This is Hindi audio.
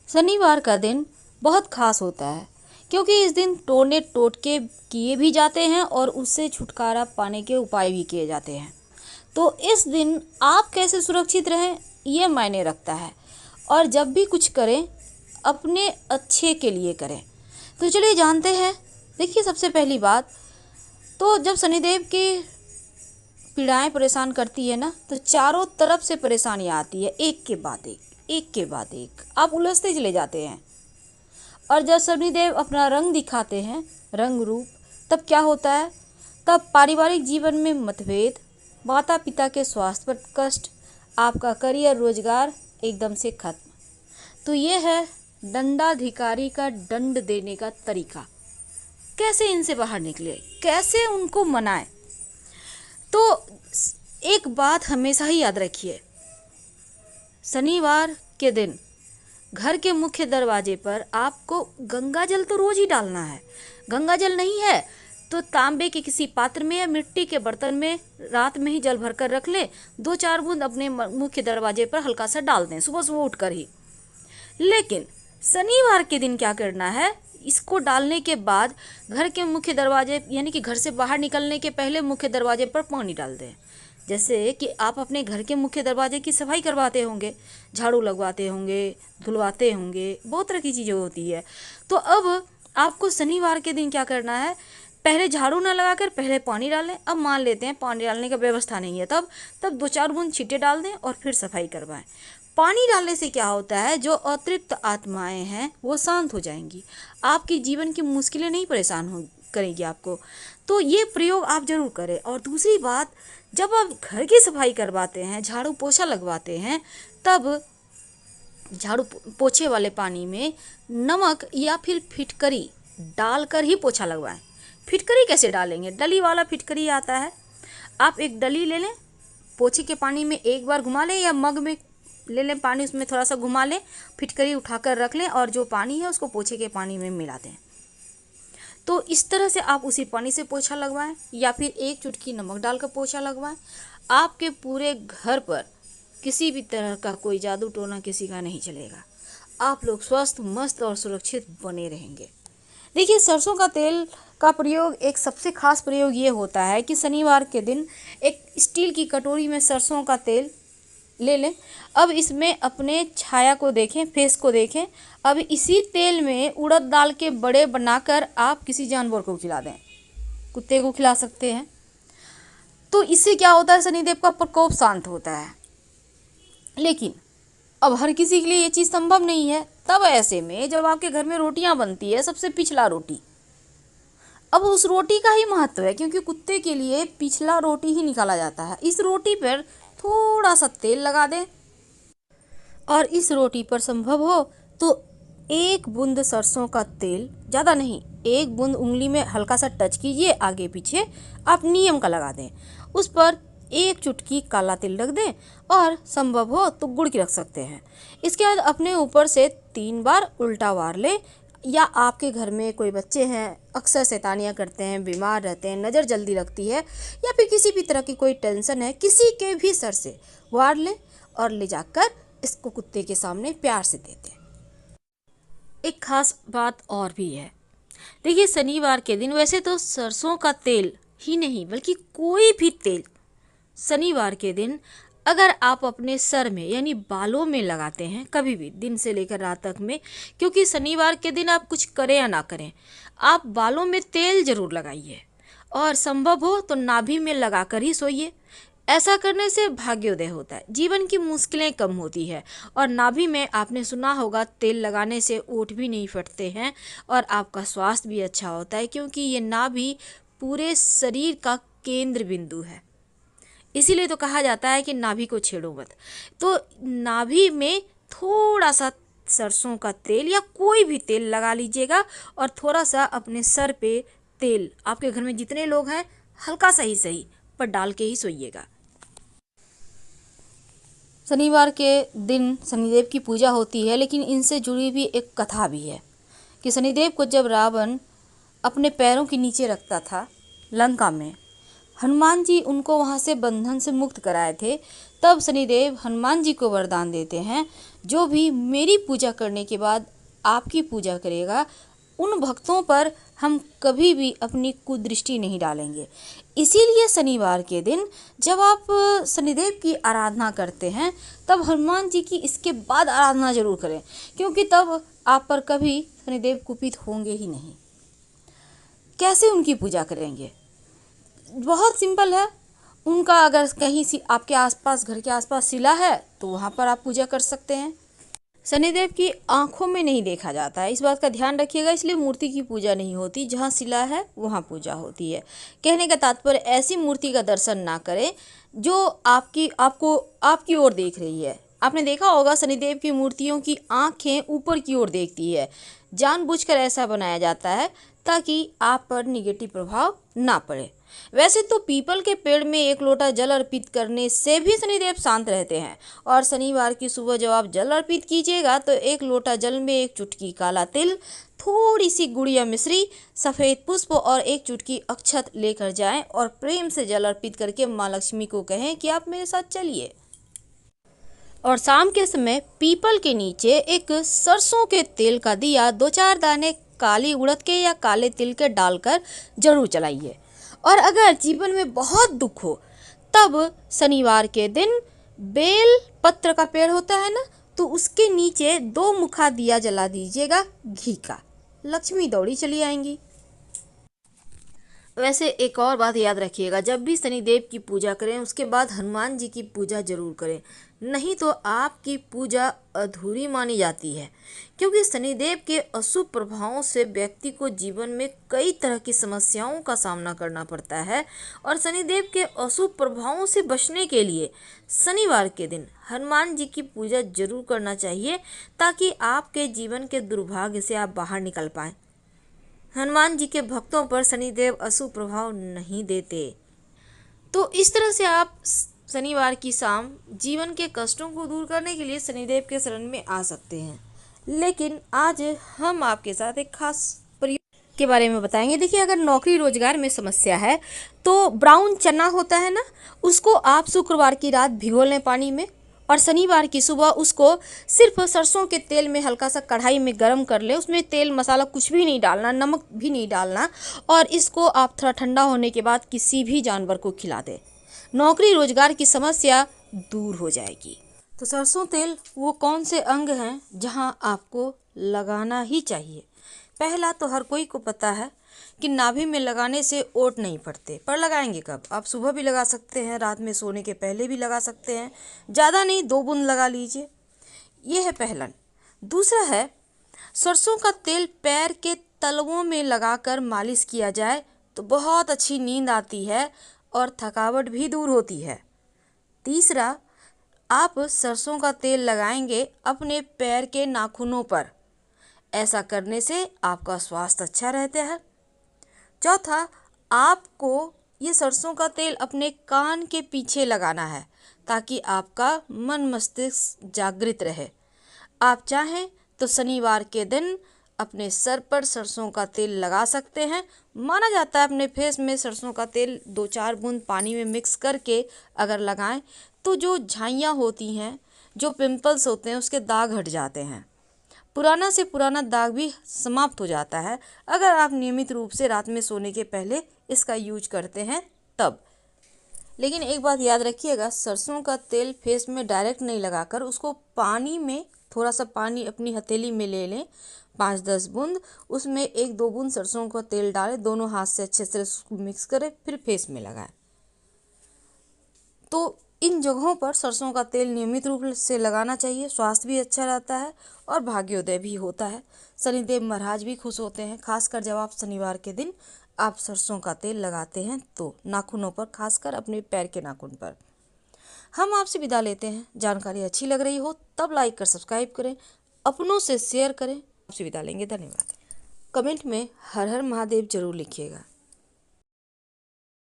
शनिवार का दिन बहुत खास होता है क्योंकि इस दिन तोड़ने टोटके किए भी जाते हैं और उससे छुटकारा पाने के उपाय भी किए जाते हैं। तो इस दिन आप कैसे सुरक्षित रहें ये मायने रखता है और जब भी कुछ करें अपने अच्छे के लिए करें। तो चलिए जानते हैं। देखिए, सबसे पहली बात तो जब शनिदेव की पीड़ाएं परेशान करती है ना, तो चारों तरफ से परेशानियां आती है, एक के बाद एक आप उलझते चले जाते हैं। और जब शनिदेव अपना रंग दिखाते हैं, रंग रूप, तब क्या होता है? तब पारिवारिक जीवन में मतभेद, माता पिता के स्वास्थ्य पर कष्ट, आपका करियर रोजगार एकदम से खत्म। तो ये है दंडाधिकारी का दंड देने का तरीका। कैसे इनसे बाहर निकले, कैसे उनको मनाएं? तो एक बात हमेशा ही याद रखिए, शनिवार के दिन घर के मुख्य दरवाजे पर आपको गंगा जल तो रोज ही डालना है। गंगा जल नहीं है तो तांबे के किसी पात्र में या मिट्टी के बर्तन में रात में ही जल भरकर रख ले, 2-4 बूंद अपने मुख्य दरवाजे पर हल्का सा डाल दें सुबह सुबह उठकर ही। लेकिन शनिवार के दिन क्या करना है? इसको डालने के बाद घर के मुख्य दरवाजे यानी कि घर से बाहर निकलने के पहले मुख्य दरवाजे पर पानी डाल दें। जैसे कि आप अपने घर के मुख्य दरवाजे की सफाई करवाते होंगे, झाड़ू लगवाते होंगे, धुलवाते होंगे, बहुत तरह की चीज़ें होती है। तो अब आपको शनिवार के दिन क्या करना है? पहले झाड़ू ना लगाकर पहले पानी डालें। अब मान लेते हैं पानी डालने का व्यवस्था नहीं है, तब 2-4 बूंद छींटे डाल दें और फिर सफाई करवाएं। पानी डालने से क्या होता है? जो अतृप्त आत्माएं हैं वो शांत हो जाएंगी, आपकी जीवन की मुश्किलें नहीं परेशान हो करेंगी आपको। तो ये प्रयोग आप जरूर करें। और दूसरी बात, जब आप घर की सफाई करवाते हैं, झाड़ू पोछा लगवाते हैं, तब झाड़ू पोछे वाले पानी में नमक या फिर फिटकरी डालकर ही पोछा लगवाएं। फिटकरी कैसे डालेंगे? डली वाला फिटकरी आता है, आप एक डली ले लें, पोछे के पानी में एक बार घुमा लें या मग में ले लें पानी, उसमें थोड़ा सा घुमा लें, फिटकरी उठाकर रख लें और जो पानी है उसको पोछे के पानी में मिला दें। तो इस तरह से आप उसी पानी से पोछा लगवाएं या फिर एक चुटकी नमक डालकर पोछा लगवाएं। आपके पूरे घर पर किसी भी तरह का कोई जादू टोना किसी का नहीं चलेगा। आप लोग स्वस्थ, मस्त और सुरक्षित बने रहेंगे। देखिए, सरसों का तेल का प्रयोग एक सबसे खास प्रयोग ये होता है कि शनिवार के दिन एक स्टील की कटोरी में सरसों का तेल ले लें। अब इसमें अपने छाया को देखें, फेस को देखें। अब इसी तेल में उड़द दाल के बड़े बनाकर आप किसी जानवर को खिला दें, कुत्ते को खिला सकते हैं। तो इससे क्या होता है? शनिदेव का प्रकोप शांत होता है। लेकिन अब हर किसी के लिए ये चीज़ संभव नहीं है। तब ऐसे में जब आपके घर में रोटियां बनती है, सबसे पिछला रोटी, अब उस रोटी का ही महत्व है क्योंकि कुत्ते के लिए पिछला रोटी ही निकाला जाता है। इस रोटी पर थोड़ा सा तेल लगा दें और इस रोटी पर संभव हो तो 1 बूंद सरसों का तेल, ज़्यादा नहीं, 1 बूंद उंगली में हल्का सा टच कीजिए, आगे पीछे आप नियम का लगा दें। उस पर 1 चुटकी काला तिल रख दें और संभव हो तो गुड़ की रख सकते हैं। इसके बाद अपने ऊपर से 3 बार उल्टा वार लें। या आपके घर में कोई बच्चे हैं, अक्सर शैतानियाँ करते हैं, बीमार रहते हैं, नज़र जल्दी लगती है, या फिर किसी भी तरह की कोई टेंशन है, किसी के भी सर से वार लें और ले जाकर इसको कुत्ते के सामने प्यार से दे दें। एक खास बात और भी है। देखिए, शनिवार के दिन वैसे तो सरसों का तेल ही नहीं बल्कि कोई भी तेल शनिवार के दिन अगर आप अपने सर में यानी बालों में लगाते हैं, कभी भी दिन से लेकर रात तक में, क्योंकि शनिवार के दिन आप कुछ करें या ना करें, आप बालों में तेल जरूर लगाइए और संभव हो तो नाभि में लगाकर ही सोइए। ऐसा करने से भाग्योदय होता है, जीवन की मुश्किलें कम होती है। और नाभि में आपने सुना होगा तेल लगाने से ओंठ भी नहीं फटते हैं और आपका स्वास्थ्य भी अच्छा होता है, क्योंकि ये नाभि पूरे शरीर का केंद्र बिंदु है। इसीलिए तो कहा जाता है कि नाभि को छेड़ो मत। तो नाभि में थोड़ा सा सरसों का तेल या कोई भी तेल लगा लीजिएगा और थोड़ा सा अपने सर पे तेल, आपके घर में जितने लोग हैं हल्का सा ही सही पर डाल के ही सोइएगा। शनिवार के दिन शनिदेव की पूजा होती है, लेकिन इनसे जुड़ी भी एक कथा भी है कि शनिदेव को जब रावण अपने पैरों के नीचे रखता था लंका में, हनुमान जी उनको वहाँ से बंधन से मुक्त कराए थे। तब शनिदेव हनुमान जी को वरदान देते हैं, जो भी मेरी पूजा करने के बाद आपकी पूजा करेगा, उन भक्तों पर हम कभी भी अपनी कुदृष्टि नहीं डालेंगे। इसीलिए शनिवार के दिन जब आप शनिदेव की आराधना करते हैं, तब हनुमान जी की इसके बाद आराधना जरूर करें, क्योंकि तब आप पर कभी शनिदेव कुपित होंगे ही नहीं। कैसे उनकी पूजा करेंगे? बहुत सिंपल है। उनका अगर कहीं आपके आसपास, घर के आसपास शिला है, तो वहाँ पर आप पूजा कर सकते हैं। शनिदेव की आंखों में नहीं देखा जाता है, इस बात का ध्यान रखिएगा। इसलिए मूर्ति की पूजा नहीं होती, जहाँ शिला है वहाँ पूजा होती है। कहने का तात्पर्य, ऐसी मूर्ति का दर्शन ना करें जो आपकी ओर देख रही है। आपने देखा होगा शनिदेव की मूर्तियों की आंखें ऊपर की ओर देखती है। जानबूझकर ऐसा बनाया जाता है ताकि आप पर निगेटिव प्रभाव ना पड़े। वैसे तो पीपल के पेड़ में एक लोटा जल अर्पित करने से भी शनिदेव शांत रहते हैं। और शनिवार की सुबह जब आप जल अर्पित कीजिएगा, तो एक लोटा जल में एक चुटकी काला तिल, थोड़ी सी गुड़िया मिश्री, सफ़ेद पुष्प और एक चुटकी अक्षत लेकर जाएं और प्रेम से जल अर्पित करके माँ लक्ष्मी को कहें कि आप मेरे साथ चलिए। और शाम के समय पीपल के नीचे एक सरसों के तेल का दिया 2-4 दाने काली उड़द के या काले तिल के डालकर जरूर जलाइए। और अगर जीवन में बहुत दुख हो, तब शनिवार के दिन बेल पत्र का पेड़ होता है ना, तो उसके नीचे 2 मुखा दिया जला दीजिएगा घी का। लक्ष्मी दौड़ी चली आएंगी। वैसे एक और बात याद रखिएगा, जब भी शनिदेव की पूजा करें उसके बाद हनुमान जी की पूजा जरूर करें, नहीं तो आपकी पूजा अधूरी मानी जाती है। क्योंकि शनिदेव के अशुभ प्रभावों से व्यक्ति को जीवन में कई तरह की समस्याओं का सामना करना पड़ता है। और शनिदेव के अशुभ प्रभावों से बचने के लिए शनिवार के दिन हनुमान जी की पूजा जरूर करना चाहिए, ताकि आपके जीवन के दुर्भाग्य से आप बाहर निकल पाएँ। हनुमान जी के भक्तों पर शनिदेव अशुभ प्रभाव नहीं देते। तो इस तरह से आप शनिवार की शाम जीवन के कष्टों को दूर करने के लिए शनिदेव के शरण में आ सकते हैं। लेकिन आज हम आपके साथ एक खास प्रयोग के बारे में बताएंगे। देखिए, अगर नौकरी रोजगार में समस्या है, तो ब्राउन चना होता है ना, उसको आप शुक्रवार की रात भिगो लें पानी में, और शनिवार की सुबह उसको सिर्फ सरसों के तेल में हल्का सा कढ़ाई में गरम कर ले। उसमें तेल मसाला कुछ भी नहीं डालना, नमक भी नहीं डालना, और इसको आप थोड़ा ठंडा होने के बाद किसी भी जानवर को खिला दें। नौकरी रोजगार की समस्या दूर हो जाएगी। तो सरसों तेल वो कौन से अंग हैं जहां आपको लगाना ही चाहिए? पहला तो हर कोई को पता है कि नाभि में लगाने से ओट नहीं पड़ते, पर लगाएंगे कब? आप सुबह भी लगा सकते हैं, रात में सोने के पहले भी लगा सकते हैं। ज़्यादा नहीं, 2 बूंद लगा लीजिए। ये है पहला। दूसरा है, सरसों का तेल पैर के तलवों में लगाकर मालिश किया जाए तो बहुत अच्छी नींद आती है और थकावट भी दूर होती है। तीसरा, आप सरसों का तेल लगाएंगे अपने पैर के नाखूनों पर, ऐसा करने से आपका स्वास्थ्य अच्छा रहता है। चौथा, आपको ये सरसों का तेल अपने कान के पीछे लगाना है, ताकि आपका मन मस्तिष्क जागृत रहे। आप चाहें तो शनिवार के दिन अपने सर पर सरसों का तेल लगा सकते हैं। माना जाता है अपने फेस में सरसों का तेल 2-4 बूंद पानी में मिक्स करके अगर लगाएं, तो जो झाइयाँ होती हैं, जो पिंपल्स होते हैं, उसके दाग हट जाते हैं। पुराना से पुराना दाग भी समाप्त हो जाता है, अगर आप नियमित रूप से रात में सोने के पहले इसका यूज करते हैं तब। लेकिन एक बात याद रखिएगा, सरसों का तेल फेस में डायरेक्ट नहीं लगाकर उसको पानी में, थोड़ा सा पानी अपनी हथेली में ले लें, 5-10 बूंद, उसमें 1-2 बूंद सरसों का तेल डालें, दोनों हाथ से अच्छे से उसको मिक्स करें, फिर फेस में लगाएं। तो इन जगहों पर सरसों का तेल नियमित रूप से लगाना चाहिए। स्वास्थ्य भी अच्छा रहता है और भाग्योदय भी होता है। शनिदेव महाराज भी खुश होते हैं, खासकर जब आप शनिवार के दिन आप सरसों का तेल लगाते हैं, तो नाखूनों पर, खासकर अपने पैर के नाखून पर। हम आपसे विदा लेते हैं। जानकारी अच्छी लग रही हो तब लाइक कर सब्सक्राइब करें, अपनों से शेयर करें। आपसे विदा लेंगे, धन्यवाद। कमेंट में हर हर महादेव जरूर लिखिएगा।